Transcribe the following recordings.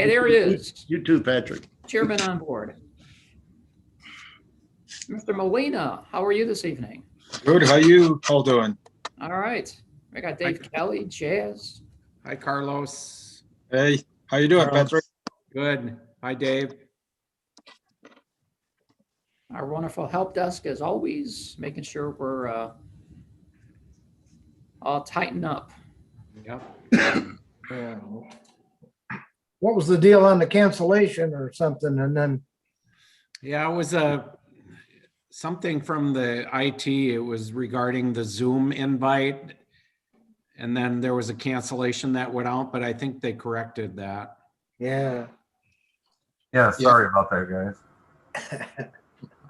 Hey, there he is. You too, Patrick. Chairman on board. Mr. Molina, how are you this evening? Good. How you all doing? All right. I got Dave Kelly, Jazz. Hi, Carlos. Hey, how you doing, Carlos. Patrick? Good. Hi, Dave. Our wonderful help desk, as always, making sure we're all tightened up. Yep. What was the deal on the cancellation or something? And then, Yeah, it was something from the IT. It was regarding the Zoom invite. And then there was a cancellation that went out, but I think they corrected that. yeah. Yeah, sorry about that, guys.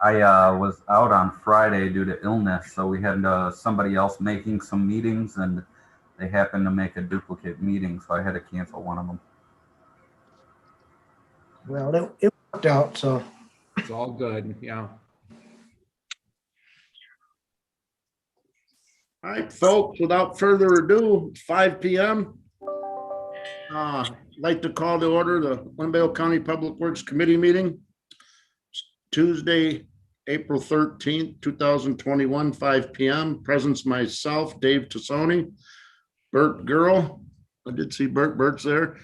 I was out on Friday due to illness, so we had somebody else making some meetings, and they happened to make a duplicate meeting, so I had to cancel one of them. Well, it worked out, so. It's all good. Yeah. All right, folks, without further ado, 5 p.m. I'd like to call to order the Winnebago County Public Works Committee meeting. Tuesday, April 13th, 2021, 5 p.m. Presence myself, Dave Tassoni, Bert Girl. I did see Bert's there.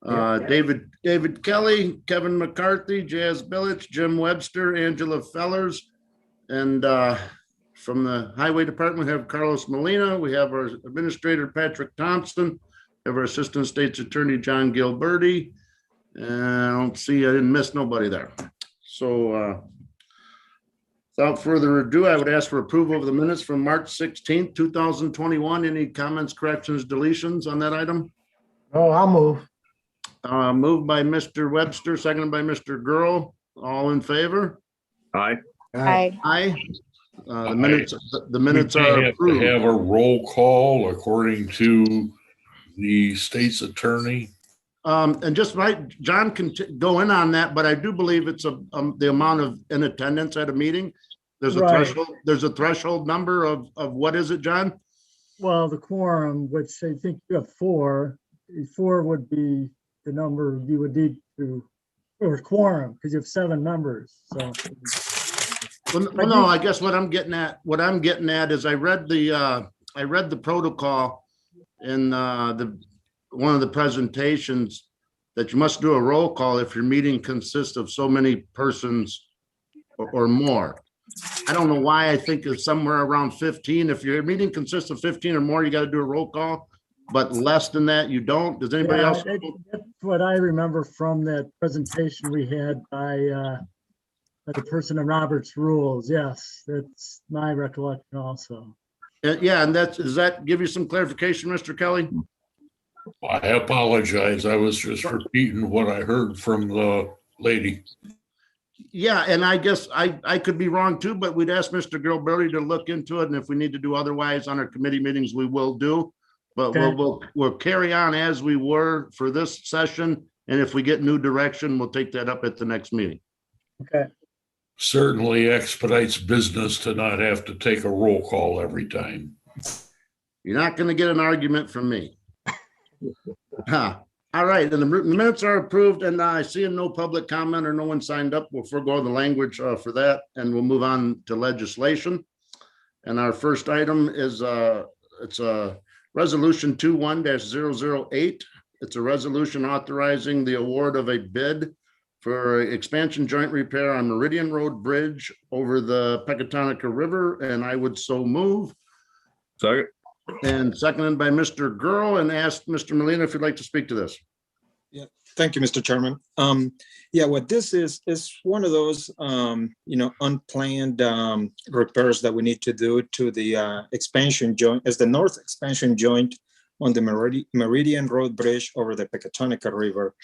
David Kelly, Kevin McCarthy, Jazz Billich, Jim Webster, Angela Fellers, and from the Highway Department, we have Carlos Molina. We have our Administrator, Patrick Thompson. We have our Assistant State's Attorney, John Gilberti. And I don't see, I didn't miss nobody there. So without further ado, I would ask for approval of the minutes from March 16th, 2021. Any comments, corrections, deletions on that item? Oh, I'll move. Moved by Mr. Webster, seconded by Mr. Girl. All in favor? Aye. Aye. Aye. The minutes We are may have to approved. have a roll call according to the state's attorney. And just right, John can go in on that, but I do believe it's the amount of in attendance at a meeting. There's a Right. threshold. There's a threshold number of what is it, John? Well, the quorum, which I think you have four, four would be the number you would need to, or quorum, because you have 7 members, so. Well, no, I guess what I'm getting at is I read the protocol in one of the presentations that you must do a roll call if your meeting consists of so many persons or more. I don't know why I think it's somewhere around 15. If your meeting consists of 15 or more, you got to do a roll call, but less than that, you don't. Does anybody Yeah, else? that's what I remember from that presentation we had by the person in Robert's rules. Yes, that's my recollection also. Yeah, and does that give you some clarification, Mr. Kelly? I apologize. I was just repeating what I heard from the lady. Yeah, and I guess I could be wrong too, but we'd ask Mr. Gilberti to look into it, and if we need to do otherwise on our committee meetings, we will do. But Okay. we'll carry on as we were for this session, and if we get new direction, we'll take that up at the next meeting. Okay. Certainly expedites business to not have to take a roll call every time. You're not going to get an argument from me. All right, and the minutes are approved, and I see no public comment or no one signed up. We'll forego the language for that, and we'll move on to legislation. And our first item is it's a resolution 21-008. It's a resolution authorizing the award of a bid for expansion joint repair on Meridian Road Bridge over the Pecatonica River, and I would so move. Second. And seconded by Mr. Girl, and asked Mr. Molina if you'd like to speak to this. Yeah, thank you, Mr. Chairman. Yeah, what this is one of those, unplanned repairs that we need to do to the expansion joint, as the north expansion joint on the Meridian Road Bridge over the Pecatonica River.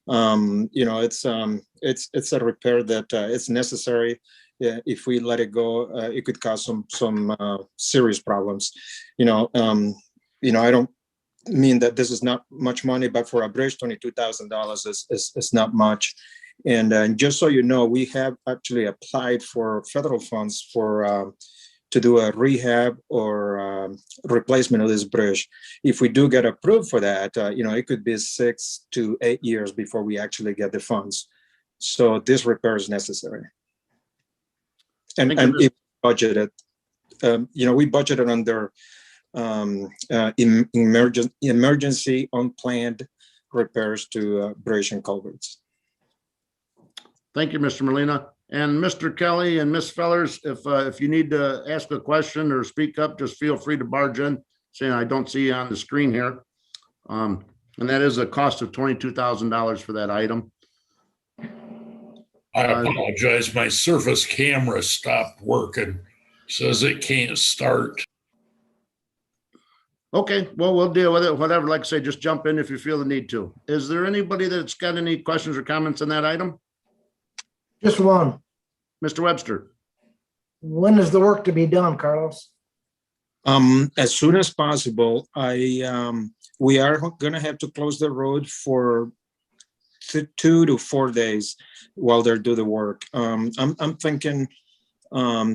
It's a repair that it's necessary. If we let it go, it could cause some serious problems. I don't mean that this is not much money, but for a bridge, $22,000 is not much. And just so you know, we have actually applied for federal funds for to do a rehab or replacement of this bridge. If we do get approved for that, it could be 6 to 8 years before we actually get the funds. So this repair is necessary. And if budgeted, we budgeted under emergency unplanned repairs to bridge and culverts. Thank you, Mr. Molina. And Mr. Kelly and Ms. Fellers, if you need to ask a question or speak up, just feel free to barge in, saying I don't see you on the screen here. And that is a cost of $22,000 for that item. I apologize. My Surface camera stopped working. Says it can't start. Okay, well, we'll deal with it. Whatever, like I say, just jump in if you feel the need to. Is there anybody that's got any questions or comments on that item? Just one. Mr. Webster? When is the work to be done, Carlos? As soon as possible. We are going to have to close the road for 2 to 4 days while they do the work. I'm thinking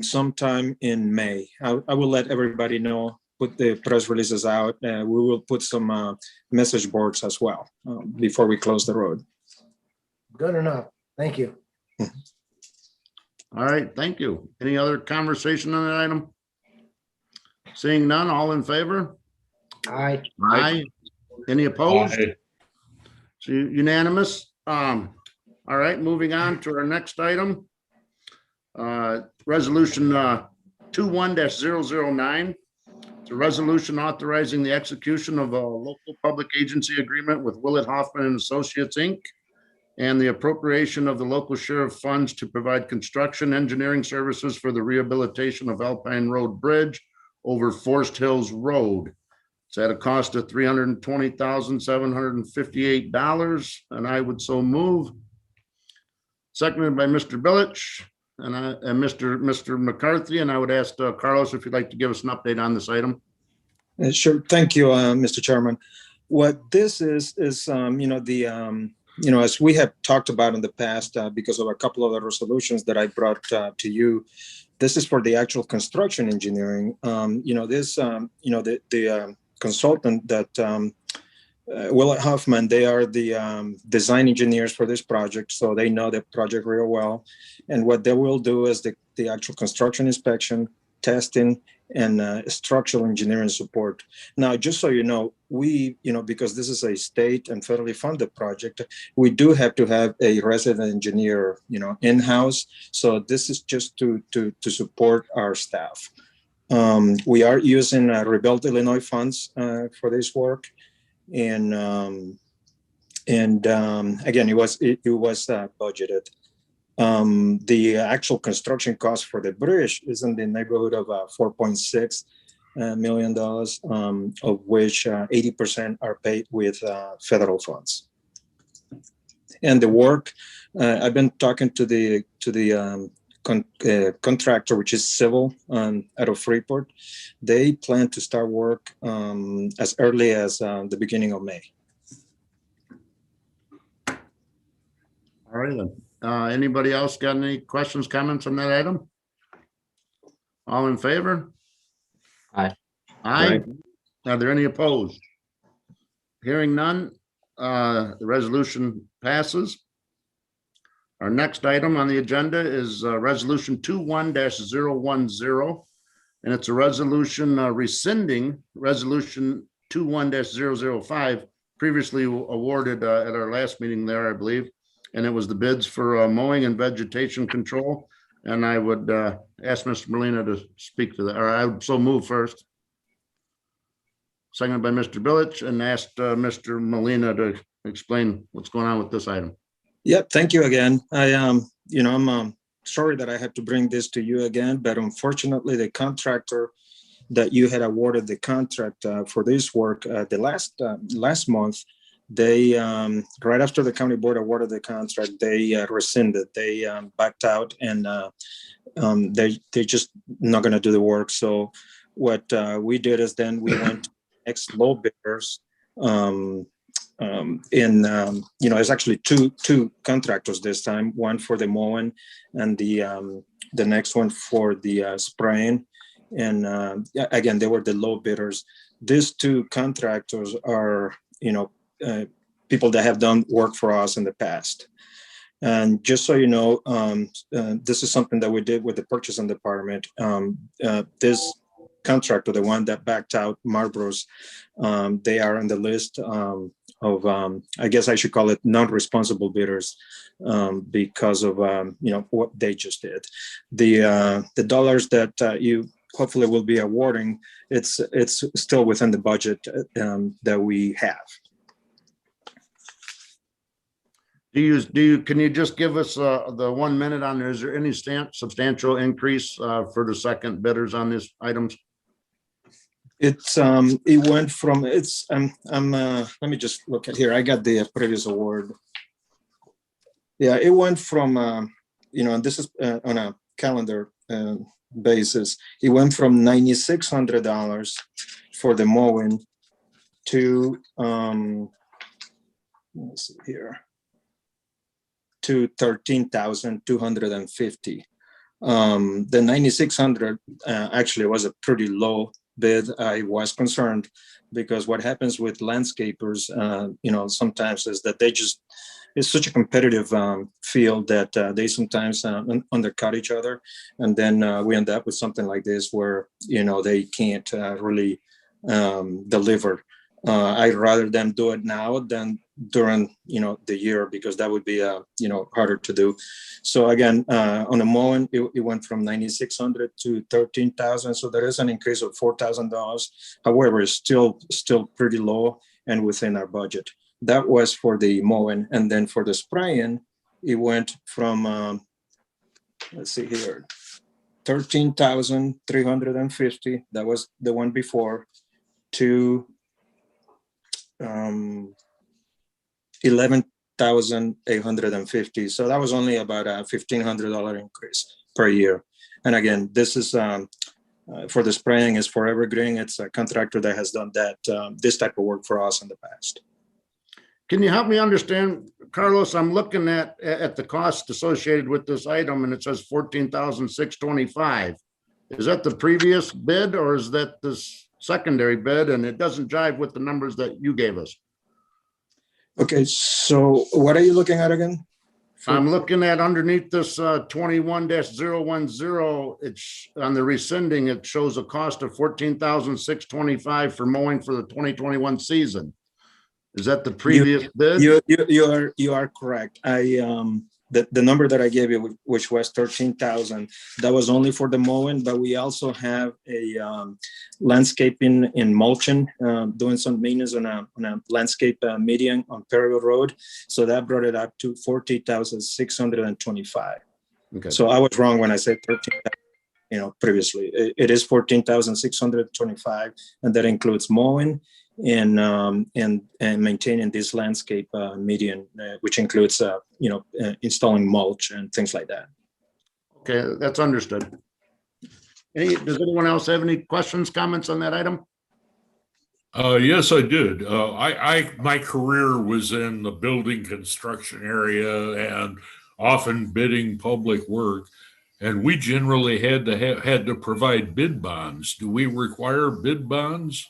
sometime in May. I will let everybody know, put the press releases out. We will put some message boards as well before we close the road. Good enough. Thank you. All right, thank you. Any other conversation on that item? Seeing none, all in favor? Aye. Aye. Any opposed? Aye. So unanimous. All right, moving on to our next item. Resolution 21-009. It's a resolution authorizing the execution of a local public agency agreement with Willett Hoffman and Associates, Inc., and the appropriation of the local share of funds to provide construction engineering services for the rehabilitation of Alpine Road Bridge over Forest Hills Road. It's at a cost of $320,758, and I would so move. Seconded by Mr. Bilich and Mr. McCarthy, and I would ask Carlos if you'd like to give us an update on this item. Sure. Thank you, Mr. Chairman. What this is as we have talked about in the past, because of a couple of the resolutions that I brought to you, this is for the actual construction engineering. The consultant that Willett Hoffman, they are the design engineers for this project, so they know the project real well. And what they will do is the actual construction inspection, testing, and structural engineering support. Now, just so you know, because this is a state and federally funded project, we do have to have a resident engineer, in-house. So this is just to support our staff. We are using Rebuild Illinois funds for this work, and again, it was budgeted. The actual construction cost for the bridge is in the neighborhood of $4.6 million, of which 80% are paid with federal funds. And the work, I've been talking to the contractor, which is civil, out of Freeport. They plan to start work as early as the beginning of May. All right, then. Anybody else got any questions, comments on that item? All in favor? Aye. Aye. Are there any opposed? Hearing none, the resolution passes. Our next item on the agenda is Resolution 21-010, and it's a resolution rescinding Resolution 21-005, previously awarded at our last meeting there, I believe. And it was the bids for mowing and vegetation control. And I would ask Mr. Molina to speak to that, or I would so move first. Seconded by Mr. Bilich, and asked Mr. Molina to explain what's going on with this item. Yeah, thank you again. I'm sorry that I have to bring this to you again, but unfortunately, the contractor that you had awarded the contract for this work the last month, they right after the county board awarded the contract, they rescinded. They backed out, and they're just not going to do the work. So what we did is then we went to next low bidders. It's actually two contractors this time. One for the mowing, and the next one for the spraying. And yeah, again, they were the low bidders. These two contractors are, people that have done work for us in the past. And just so you know, this is something that we did with the purchasing department. This contractor, the one that backed out, Marlboro's, they are on the list of, I guess I should call it non-responsible bidders, because of what they just did. The dollars that you hopefully will be awarding, it's still within the budget that we have. Can you just give us the 1 minute on there? Is there any substantial increase for the second bidders on these items? It went from, let me just look at here. I got the previous award. Yeah, it went from, and this is on a calendar basis. It went from $9,600 for the mowing to, let's see here, to $13,250. The 9,600 actually was a pretty low bid. I was concerned because what happens with landscapers, sometimes is that it's such a competitive field that they sometimes undercut each other. And then we end up with something like this where, they can't really deliver. I'd rather them do it now than during, the year, because that would be, harder to do. So again, on the mowing, it went from 9,600 to 13,000. So there is an increase of $4,000. However, it's still pretty low and within our budget. That was for the mowing. And then for the spraying, it went from, let's see here, 13,350. That was the one before, to 11,850. So that was only about a $1,500 increase per year. And again, this is for the spraying is for Evergreen. It's a contractor that has done that this type of work for us in the past. Can you help me understand, Carlos? I'm looking at the cost associated with this item, and it says $14,625. Is that the previous bid, or is that this secondary bid? And it doesn't jive with the numbers that you gave us. Okay, so what are you looking at again? I'm looking at underneath this 21-010. It's on the rescinding. It shows a cost of $14,625 for mowing for the 2021 season. Is that the previous bid? You are correct. The number that I gave you, which was 13,000, that was only for the mowing, but we also have a landscaping in mulching, doing some maintenance on a landscape median on Perryville Road. So that brought it up to 14,625. Okay. So I was wrong when I said 13,000, previously. It is 14,625, and that includes mowing and maintaining this landscape median, which includes installing mulch and things like that. Okay, that's understood. Does anyone else have any questions, comments on that item? Yes, I did. My career was in the building construction area and often bidding public work, and we generally had to provide bid bonds. Do we require bid bonds?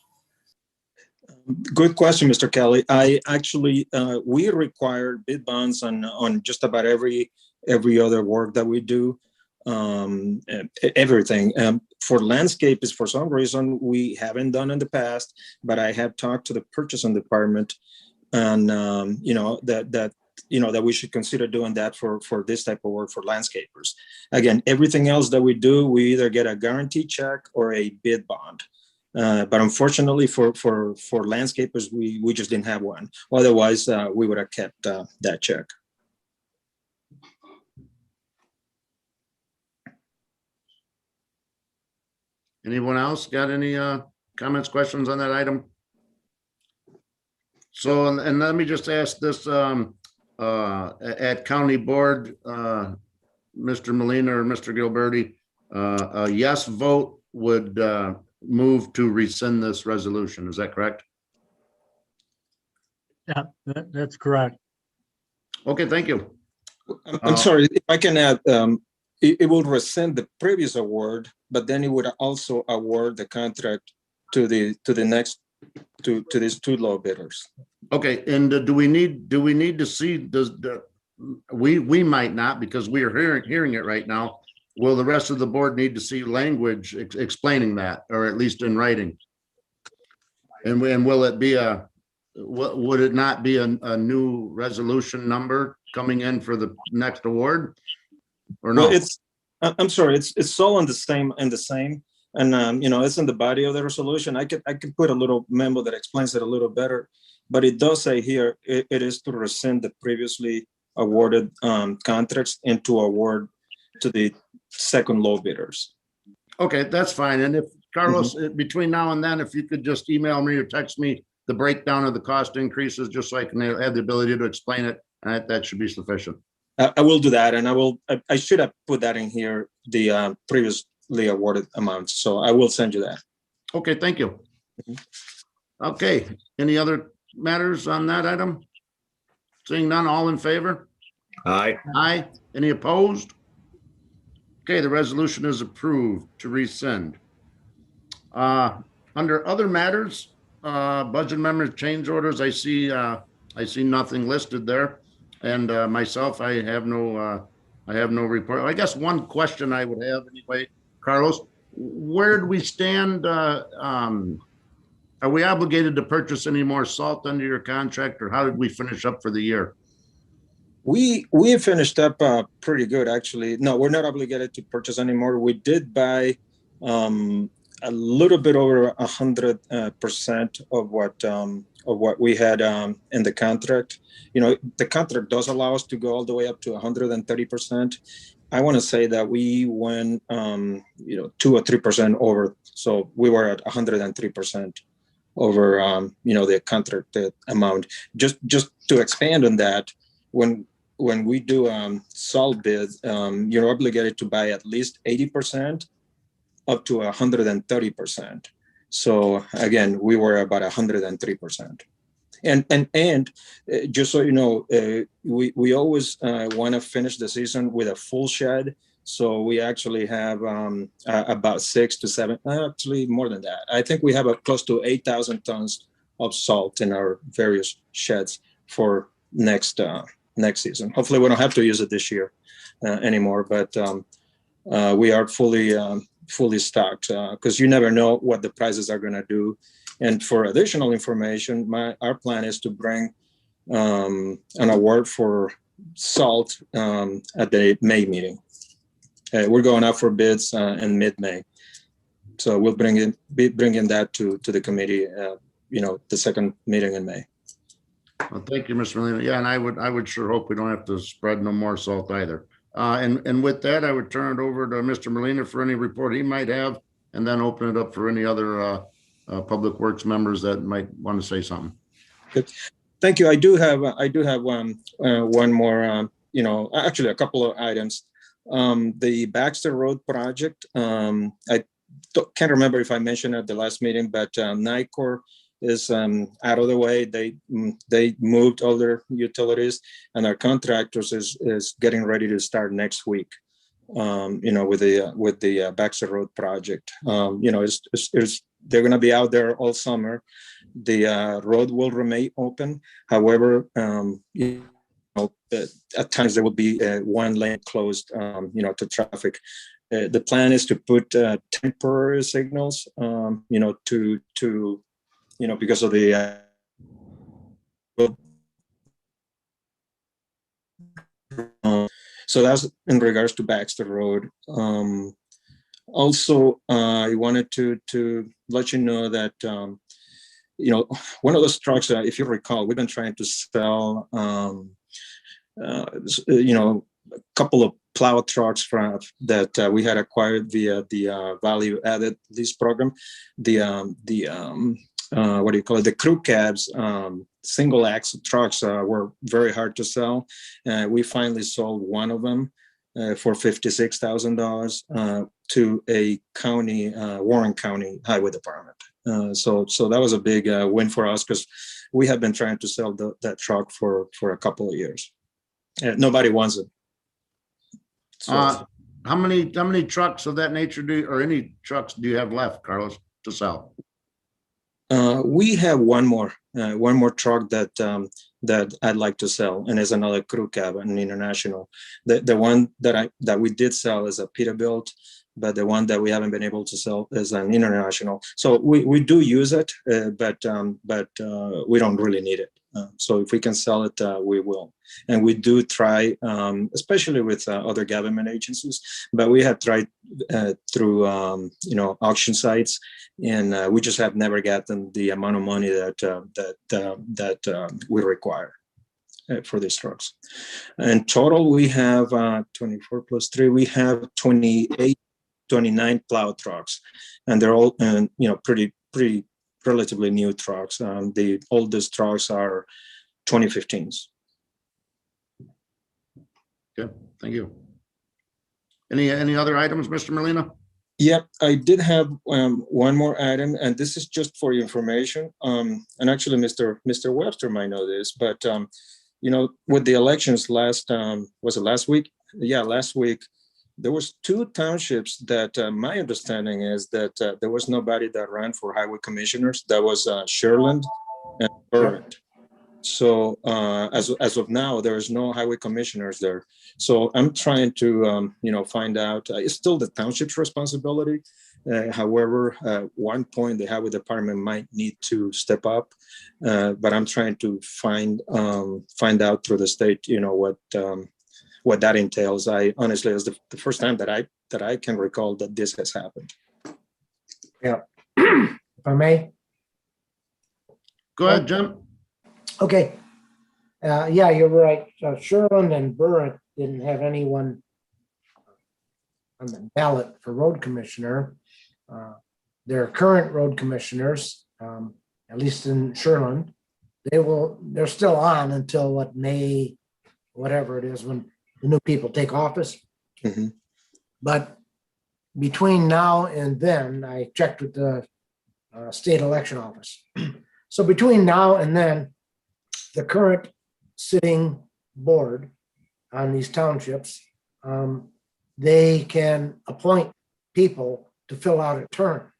Good question, Mr. Kelly. I actually, we require bid bonds on just about every other work that we do, everything. For landscapes, for some reason, we haven't done in the past, but I have talked to the purchasing department, and that we should consider doing that for this type of work for landscapers. Again, everything else that we do, we either get a guarantee check or a bid bond. But unfortunately for landscapers, we just didn't have one. Otherwise, we would have kept that check. Anyone else got any comments, questions on that item? So, and let me just ask this, at county board, Mr. Molina or Mr. Gilberti, a yes vote would move to rescind this resolution. Is that correct? Yeah, that's correct. Okay, thank you. I'm sorry, if I can add, it will rescind the previous award but then it would also award the contract to the next, to these two low bidders. Okay, and do we need to see, we might not, because we are hearing it right now. Will the rest of the board need to see language explaining that, or at least in writing? And will it be would it not be a new resolution number coming in for the next award? Or no? Well, I'm sorry, it's all on the same, and it's in the body of the resolution. I could put a little memo that explains it a little better, but it does say here, it is to rescind the previously awarded contracts and to award to the second low bidders. Okay, that's fine. And if Carlos, between now and then, if you could just email me or text me the breakdown of the cost increases, just so I can have the ability to explain it, that should be sufficient. I will do that, and I should have put that in here, the previously awarded amounts. So I will send you that. Okay, thank you. Okay, any other matters on that item? Seeing none, all in favor? Aye. Aye. Any opposed? Okay, the resolution is approved to rescind. Under other matters, budget amendment change orders, I see nothing listed there. And myself, I have no report. I guess one question I would have anyway, Carlos, where do we stand? Are we obligated to purchase any more salt under your contract, or how did we finish up for the year? We finished up pretty good, actually. No, we're not obligated to purchase anymore. We did buy a little bit over 100% of what we had in the contract. The contract does allow us to go all the way up to 130%. I want to say that we went 2 or 3% over, so we were at 103% over the contracted amount. Just to expand on that, when we do salt bids, you're obligated to buy at least 80% up to 130%. So again, we were about 103%. And just so you know, we always want to finish the season with a full shed. So we actually have about 6 to 7, actually more than that. I think we have close to 8,000 tons of salt in our various sheds for next season. Hopefully we don't have to use it this year anymore, but we are fully stocked because you never know what the prices are going to do. And for additional information, our plan is to bring an award for salt at the May meeting. We're going out for bids in mid-May, so we'll be bringing that to the committee. The second meeting in May. Well, thank you, Mr. Molina. Yeah, and I would sure hope we don't have to spread no more salt either. And with that, I would turn it over to Mr. Molina for any report he might have, and then open it up for any other Public Works members that might want to say something. Good. Thank you. I do have one more. Actually, a couple of items. The Baxter Road project. I can't remember if I mentioned at the last meeting, but NICOR is out of the way. They moved all their utilities, and our contractors is getting ready to start next week. With the Baxter Road project. They're going to be out there all summer. The road will remain open. However, at times there will be one lane closed, to traffic. The plan is to put temporary signals, because of the so that's in regards to Baxter Road. Also, I wanted to let you know that one of those trucks, if you recall, we've been trying to sell a couple of plow trucks that we had acquired via the value added lease program. The crew cabs, single axle trucks were very hard to sell. We finally sold one of them for $56,000 to a county, Warren County Highway Department. So that was a big win for us because we have been trying to sell that truck for a couple of years. Nobody wants it. So, how many trucks of that nature or any trucks do you have left, Carlos, to sell? We have one more truck that I'd like to sell, and it's another crew cab, an international. The one that we did sell is a Peterbilt, but the one that we haven't been able to sell is an international. So we do use it, but we don't really need it. So if we can sell it, we will. And we do try, especially with other government agencies, but we have tried through auction sites, and we just have never gotten the amount of money that we require for these trucks. In total, we have 24 plus 3. We have 29 plow trucks, and they're all pretty relatively new trucks. The oldest trucks are 2015s. Okay, thank you. Any other items, Mr. Molina? Yep, I did have one more item, and this is just for your information. And actually, Mr. Webster might know this, but with the elections was it last week? Yeah, last week. There was 2 townships that my understanding is that there was nobody that ran for highway commissioners. That was Sherland and Burrett. So as of now, there is no highway commissioners there. So I'm trying to find out. It's still the township's responsibility. However, at one point the highway department might need to step up. But I'm trying to find out through the state, what that entails. I honestly, it's the first time that I can recall that this has happened. Yeah. If I may. Go ahead, Jim. Okay. Yeah, you're right. Sherland and Burrett didn't have anyone on the ballot for road commissioner. Their current road commissioners, at least in Sherland, they're still on until May, whatever it is, when the new people take office. Mm-hmm. But between now and then, I checked with the state election office. So between now and then, the current sitting board on these townships, they can appoint people to fill out a term.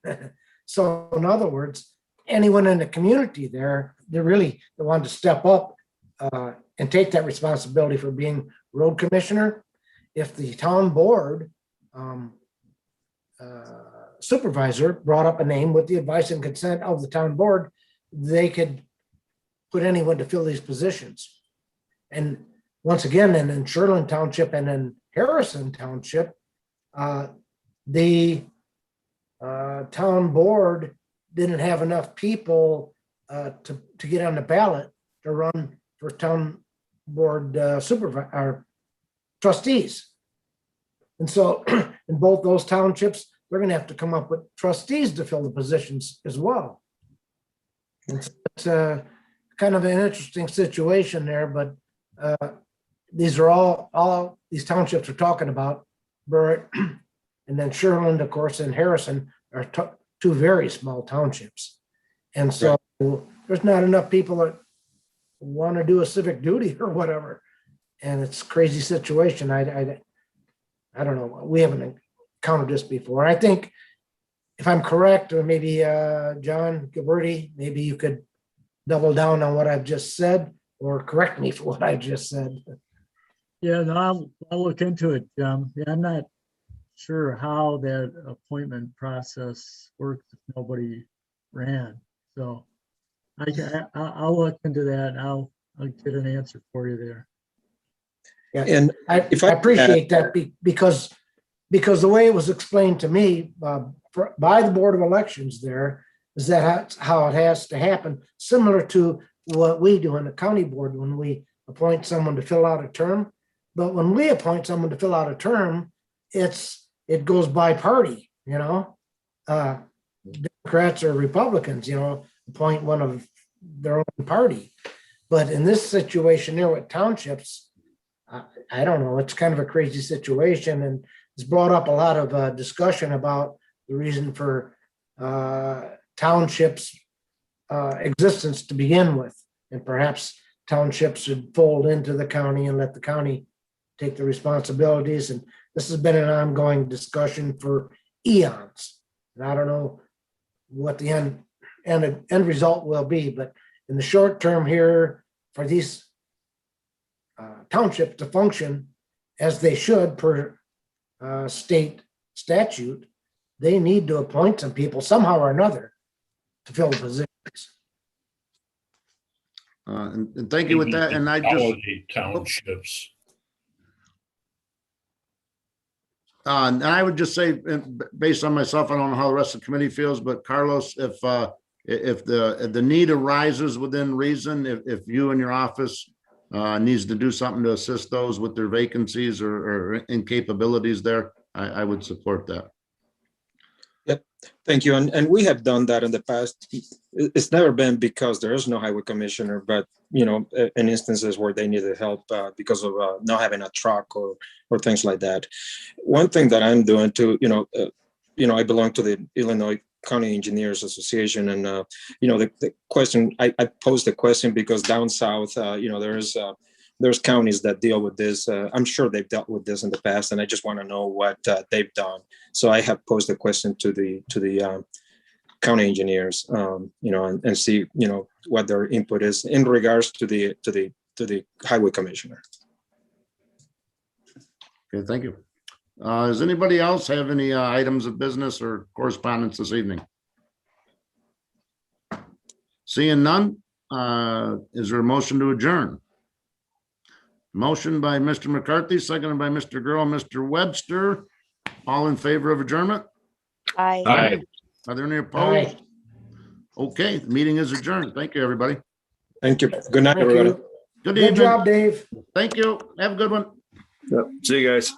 So in other words, anyone in the community there, they want to step up and take that responsibility for being road commissioner. If the town board supervisor brought up a name with the advice and consent of the town board, they could put anyone to fill these positions. And once again, and in Sherland Township and in Harrison Township, the town board didn't have enough people to get on the ballot to run for town board supervisor or trustees. And so in both those townships, they're going to have to come up with trustees to fill the positions as well. And so it's kind of an interesting situation there, but these are all these townships we're talking about, Burrett and then Sherland, of course, and Harrison are 2 very small townships. And so there's not enough people that want to do a civic duty or whatever. And it's a crazy situation. I don't know. We haven't encountered this before. I think if I'm correct, or maybe John Gabberty, maybe you could double down on what I've just said or correct me for what I just said. Yeah, no, I'll look into it. Yeah, I'm not sure how that appointment process works if nobody ran. So I'll look into that. I'll get an answer for you there. Yeah, And I appreciate that because the way it was explained to me by the Board of Elections there is that how it has to happen, similar to what we do in the county board when we appoint someone to fill out a term. But when we appoint someone to fill out a term, it goes by party, Democrats or Republicans, appoint one of their own party. But in this situation there with townships, I don't know, it's kind of a crazy situation, and it's brought up a lot of discussion about the reason for townships existence to begin with, and perhaps townships should fold into the county and let the county take the responsibilities. And this has been an ongoing discussion for eons. And I don't know what the end result will be, but in the short term here, for these townships to function as they should per state statute, they need to appoint some people somehow or another to fill the positions. And thank you with that. And I just, Consolidate townships. and I would just say, based on myself, I don't know how the rest of the committee feels, but Carlos, if the need arises within reason, if you and your office needs to do something to assist those with their vacancies or incapabilities there, I would support that. Thank you. And we have done that in the past. It's never been because there is no highway commissioner, but, in instances where they needed help because of not having a truck or things like that. One thing that I'm doing too, I belong to the Illinois County Engineers Association, and the question I posed the question because down south, there's counties that deal with this. I'm sure they've dealt with this in the past, and I just want to know what they've done. So I have posed a question to the county engineers, and see what their input is in regards to the highway commissioner. Okay, thank you. Does anybody else have any items of business or correspondence this evening? Seeing none, is there a motion to adjourn? Motion by Mr. McCarthy, seconded by Mr. Girl, Mr. Webster. All in favor of adjournment? Aye. Aye. Are there any opposed? Okay, the meeting is adjourned. Thank you, everybody. Thank you. Good night, Thank everybody. you. Good Good evening. job, Dave. Thank you. Have a good one. See you guys.